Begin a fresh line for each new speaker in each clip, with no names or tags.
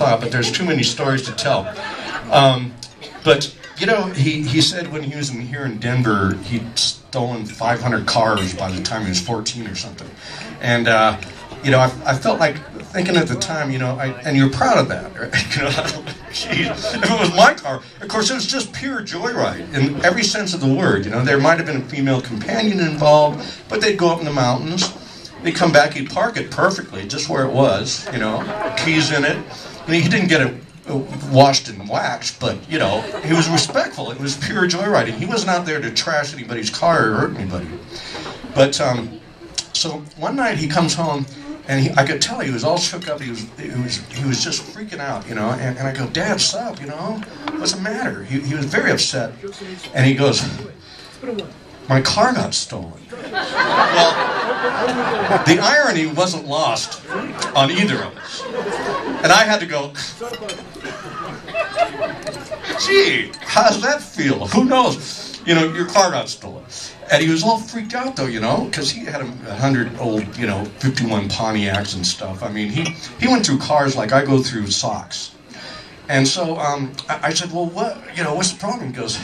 thought, but there's too many stories to tell. But, you know, he said when he was here in Denver, he'd stolen 500 cars by the time he was 14 or something. And, you know, I felt like thinking at the time, you know, and you're proud of that, right? You know, geez, if it was my car, of course, it was just pure joyride in every sense of the word. You know, there might have been a female companion involved, but they'd go up in the mountains. They'd come back, he'd park it perfectly, just where it was, you know, keys in it. I mean, he didn't get it washed and waxed, but, you know, he was respectful. It was pure joyriding. He wasn't out there to trash anybody's car or hurt anybody. But, so one night he comes home, and I could tell he was all shook up. He was just freaking out, you know. And I go, Dad, what's up, you know? What's the matter? He was very upset. And he goes, my car got stolen. Well, the irony wasn't lost on either of us. And I had to go, gee, how does that feel? Who knows? You know, your car got stolen. And he was all freaked out, though, you know, because he had 100 old, you know, 51 Pontiacs and stuff. I mean, he went through cars like I go through socks. And so I said, well, what, you know, what's the problem? He goes,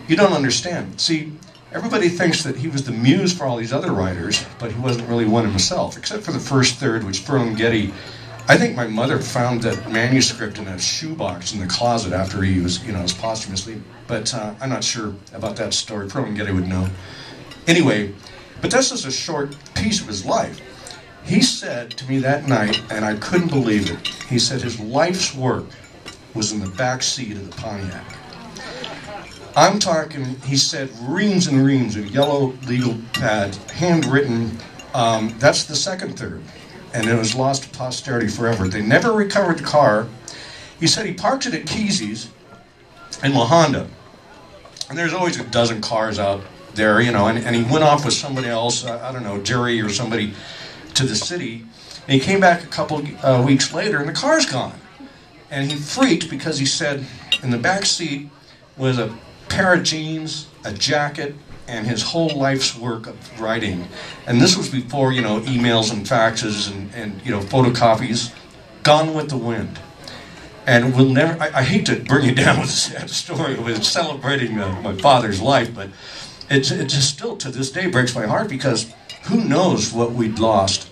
you don't understand. See, everybody thinks that he was the muse for all these other writers, but he wasn't really one himself, except for the first third, which Ferlinghetti, I think my mother found that manuscript in a shoebox in the closet after he was, you know, was posthumously, but I'm not sure about that story. Ferlinghetti would know. Anyway, but this is a short piece of his life. He said to me that night, and I couldn't believe it, he said his life's work was in the back seat of the Pontiac. I'm talking, he said, reams and reams of yellow legal pad, handwritten. That's the second third. And it was lost to posterity forever. They never recovered the car. He said he parked it at Kesey's in La Honda. And there's always a dozen cars out there, you know, and he went off with somebody else, I don't know, Jerry or somebody, to the city. And he came back a couple weeks later, and the car's gone. And he freaked because he said in the back seat was a pair of jeans, a jacket, and his whole life's work of writing. And this was before, you know, emails and faxes and you know, photocopies. Gone with the wind. And we'll never, I hate to bring you down with a sad story with celebrating my father's life, but it just still to this day breaks my heart because who knows what we'd lost.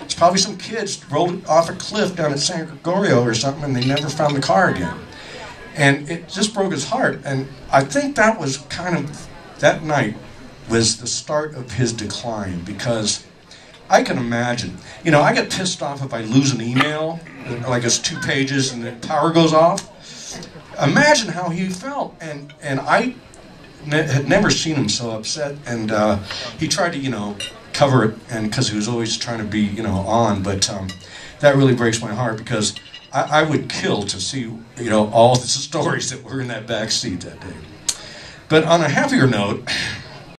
It's probably some kids rolled off a cliff down at San Gregorio or something and they never found the car again. And it just broke his heart. And I think that was kind of, that night was the start of his decline because I can imagine, you know, I get pissed off if I lose an email, like it's 2 pages and the power goes off. Imagine how he felt. And I had never seen him so upset. And he tried to, you know, cover it and because he was always trying to be, you know, on. But that really breaks my heart because I would kill to see, you know, all the stories that were in that back seat that day. But on a happier note,